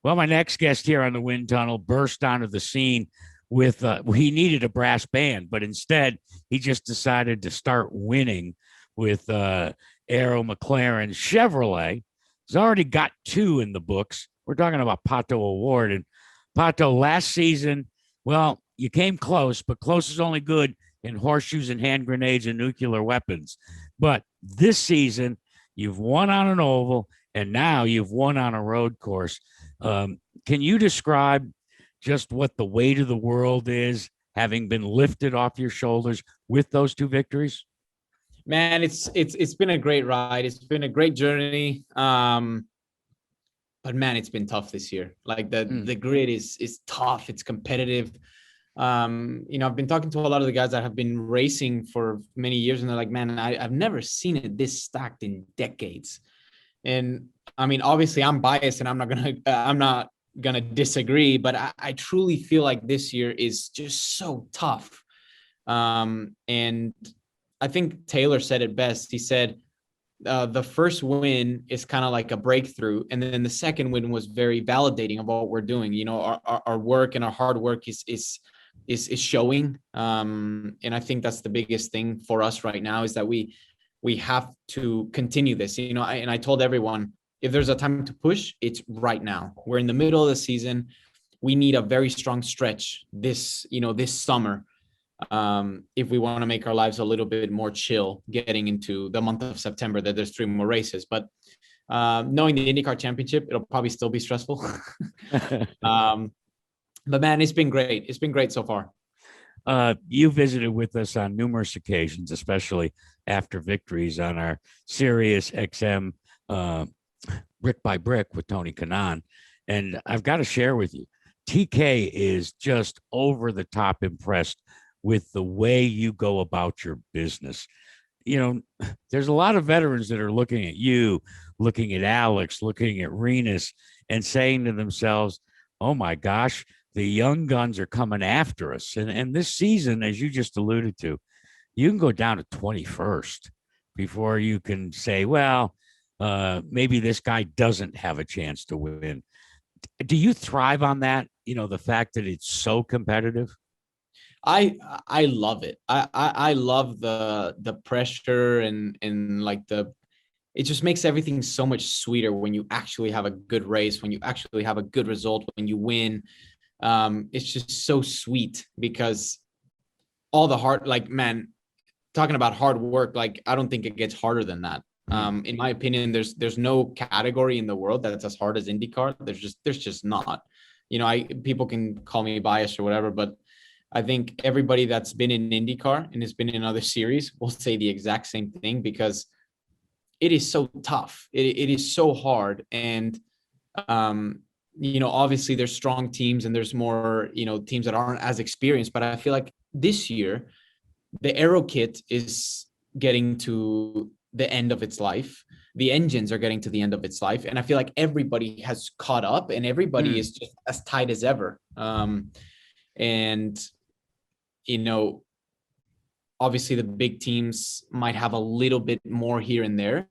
Well, my next guest here on the Wind Tunnel burst onto the scene with he needed a brass band, but instead he just decided to start winning with Arrow McLaren Chevrolet. He's already got two in the books. We're talking about Pato Award. And Pato, last season, well, you came close, but close is only good in horseshoes and hand grenades and nuclear weapons. But this season, you've won on an oval, and now you've won on a road course. Can you describe just what the weight of the world is, having been lifted off your shoulders with those two victories? Man, it's been a great ride. It's been a great journey. But man, it's been tough this year. Like the grid is tough. It's competitive. I've been talking to a lot of the guys that have been racing for many years, and they're like, man, I've never seen it this stacked in decades. And I mean, obviously I'm biased and I'm not gonna disagree, but I truly feel like this year is just so tough. And I think Taylor said it best. He said, the first win is kind of like a breakthrough, and then the second win was very validating of what we're doing. You know, our work and our hard work is showing. And I think that's the biggest thing for us right now, is that we have to continue this. You know, I told everyone, if there's a time to push, it's right now. We're in the middle of the season. We need a very strong stretch this summer, if we want to make our lives a little bit more chill getting into the month of September, that there's 3 more races. But knowing the IndyCar Championship, it'll probably still be stressful. But man, it's been great. It's been great so far. You visited with us on numerous occasions, especially after victories on our Sirius XM Brick by Brick with Tony Kanaan. And I've got to share with you, TK is just over the top impressed with the way you go about your business. You know, there's a lot of veterans that are looking at you, looking at Alex, looking at Renus, and saying to themselves, oh my gosh, the young guns are coming after us. And this season, as you just alluded to, you can go down to 21st before you can say, well, maybe this guy doesn't have a chance to win. Do you thrive on that? You know, the fact that it's so competitive? I love it. I love the pressure and like it just makes everything so much sweeter when you actually have a good race, when you actually have a good result, when you win. It's just so sweet, because all the hard, like, man, talking about hard work, like, I don't think it gets harder than that. In my opinion, there's no category in the world that's as hard as IndyCar. There's just not. You know, people can call me biased or whatever, but I think everybody that's been in IndyCar and has been in other series will say the exact same thing, because it is so tough. It is so hard. And, obviously there's strong teams and there's more, teams that aren't as experienced, but I feel like this year, the aero kit is getting to the end of its life. The engines are getting to the end of its life. And I feel like everybody has caught up and everybody is just as tight as ever. And, obviously the big teams might have a little bit more here and there.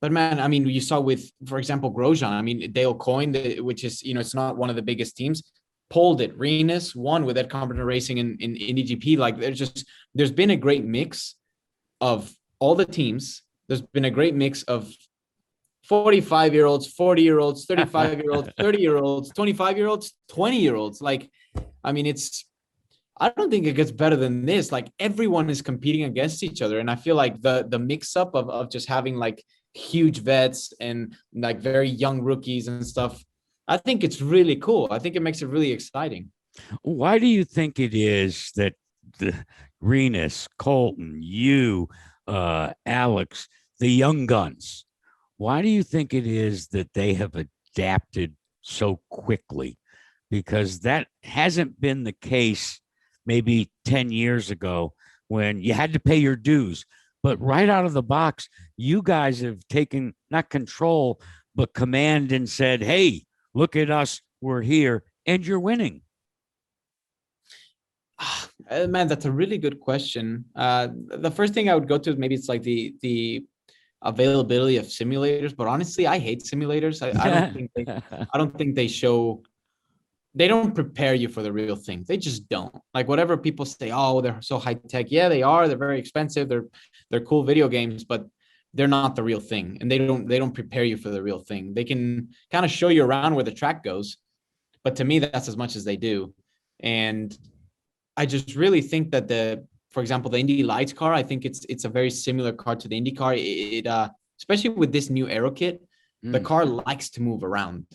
But man, I mean, you saw with, for example, Grosjean, I mean, Dale Coyne, which is, it's not one of the biggest teams, pulled it. Renus won with Ed Carpenter Racing in Indy GP. Like, there's been a great mix of all the teams. There's been a great mix of 45-year-olds, 40-year-olds, 35-year-olds, 30-year-olds, 25-year-olds, 20-year-olds. Like, I mean, I don't think it gets better than this. Like, everyone is competing against each other. And I feel like the mix up of just having like huge vets and like very young rookies and stuff, I think it's really cool. I think it makes it really exciting. Why do you think it is that the Renus, Colton, you, Alex, the young guns, why do you think it is that they have adapted so quickly? Because that hasn't been the case maybe 10 years ago, when you had to pay your dues. But right out of the box, you guys have taken not control, but command, and said, hey, look at us, we're here, and you're winning. Man, that's a really good question. The first thing I would go to is maybe it's like the availability of simulators, but honestly, I hate simulators. I don't think they don't prepare you for the real thing. They just don't. Like whatever people say, oh, they're so high tech. Yeah, they are. They're very expensive. They're cool video games, but they're not the real thing. And they don't prepare you for the real thing. They can kind of show you around where the track goes, but to me, that's as much as they do. And I just really think that for example, the Indy Lights car, I think it's a very similar car to the Indy car. Especially with this new aero kit, the car likes to move around,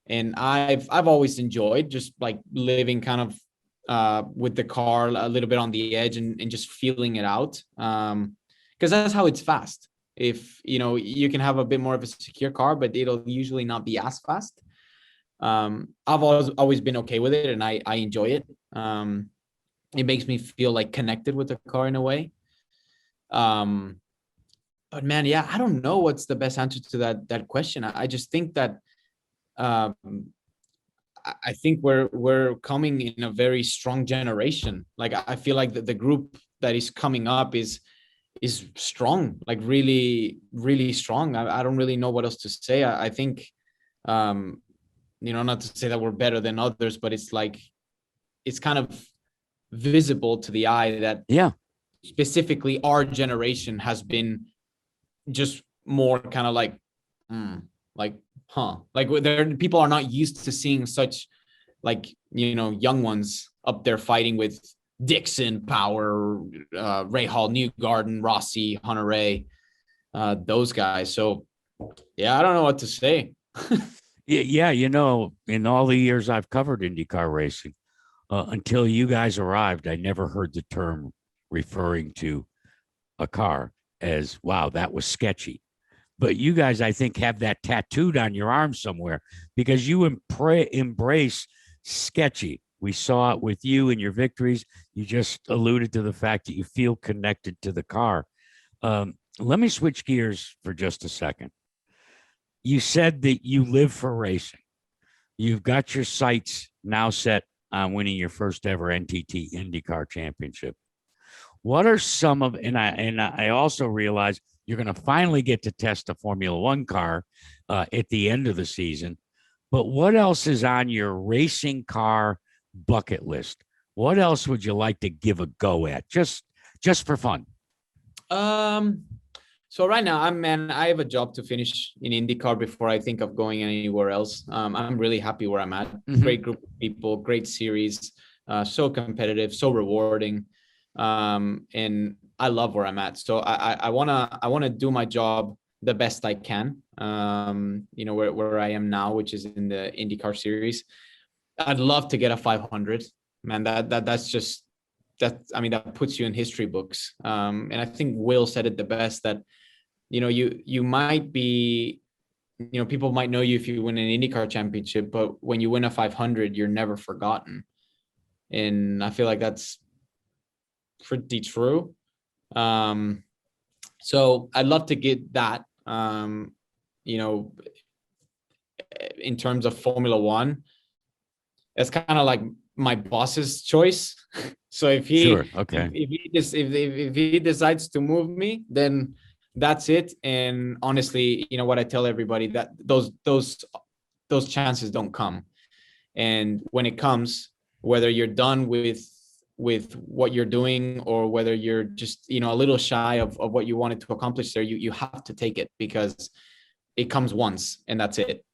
and I've always enjoyed just like living kind of with the car a little bit on the edge and just feeling it out, because that's how it's fast. If you can have a bit more of a secure car, but it'll usually not be as fast. I've always been okay with it, and I enjoy it. It makes me feel like connected with the car in a way. But man, yeah, I don't know what's the best answer to that question. I just think that I think we're coming in a very strong generation. Like I feel like the group that is coming up is strong, like really, really strong. I don't really know what else to say. I think not to say that we're better than others, but it's like it's kind of visible to the eye that specifically our generation has been just more kind of like people are not used to seeing such like young ones up there fighting with Dixon, Power, Ray Hall, Newgarden, Rossi, Hunter Ray, those guys. So yeah, I don't know what to say. Yeah, in all the years I've covered IndyCar racing, until you guys arrived, I never heard the term referring to a car as, wow, that was sketchy. But you guys, I think, have that tattooed on your arm somewhere because you embrace sketchy. We saw it with you and your victories. You just alluded to the fact that you feel connected to the car. Let me switch gears for just a second. You said that you live for racing. You've got your sights now set on winning your first ever NTT IndyCar championship. What are some of, and I also realize you're going to finally get to test a Formula One car at the end of the season, but what else is on your racing car bucket list? What else would you like to give a go at just for fun? So right now I have a job to finish in IndyCar before I think of going anywhere else. I'm really happy where I'm at. Mm-hmm. Great group of people, great series, so competitive, so rewarding. And I love where I'm at. So I wanna do my job the best I can. Where I am now, which is in the IndyCar series. I'd love to get a 500. Man, that's just that. I mean, that puts you in history books. And I think Will said it the best that you might be, people might know you if you win an IndyCar championship, but when you win a 500, you're never forgotten. And I feel like that's pretty true. So I'd love to get that, in terms of Formula One. It's kind of like my boss's choice. So if he, if he decides to move me, then that's it. And honestly, what I tell everybody that those chances don't come. And when it comes, whether you're done with what you're doing or whether you're just, a little shy of what you wanted to accomplish there, you have to take it because it comes once and that's it.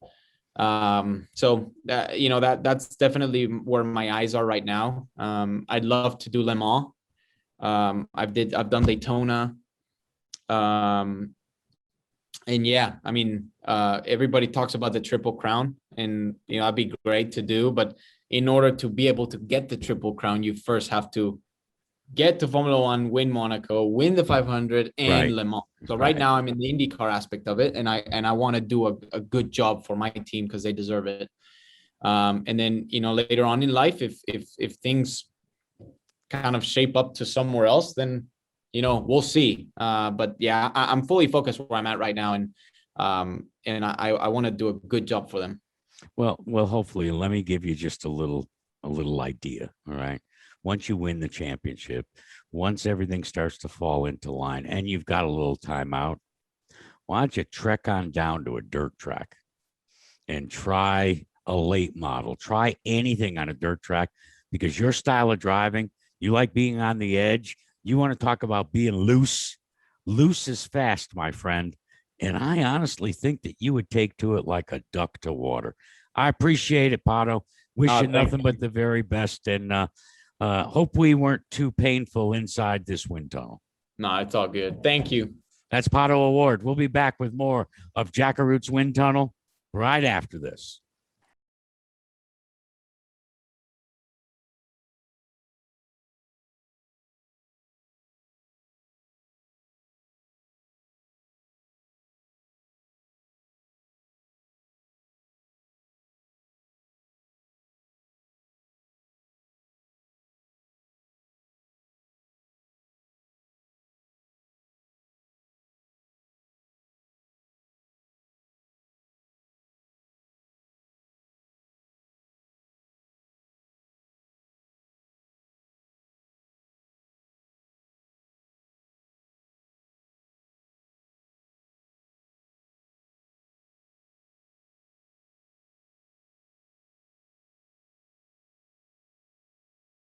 So that's definitely where my eyes are right now. I'd love to do Le Mans. I've done Daytona. And yeah, I mean, everybody talks about the Triple Crown and, that'd be great to do, but in order to be able to get the Triple Crown, you first have to get to Formula One, win Monaco, win the 500 and Le Mans. So right now I'm in the IndyCar aspect of it. And I want to do a good job for my team because they deserve it. And then, later on in life, if things kind of shape up to somewhere else, then, we'll see. But yeah, I'm fully focused where I'm at right now. And I want to do a good job for them. Well, hopefully, let me give you just a little idea. All right. Once you win the championship, once everything starts to fall into line and you've got a little time out, why don't you trek on down to a dirt track and try a late model, try anything on a dirt track, because your style of driving, you like being on the edge. You want to talk about being loose. Loose is fast, my friend. And I honestly think that you would take to it like a duck to water. I appreciate it, Pato. Wish you nothing but the very best. And hope we weren't too painful inside this wind tunnel. No, it's all good. Thank you. That's Pato Award. We'll be back with more of Jackaroot's Wind Tunnel right after this.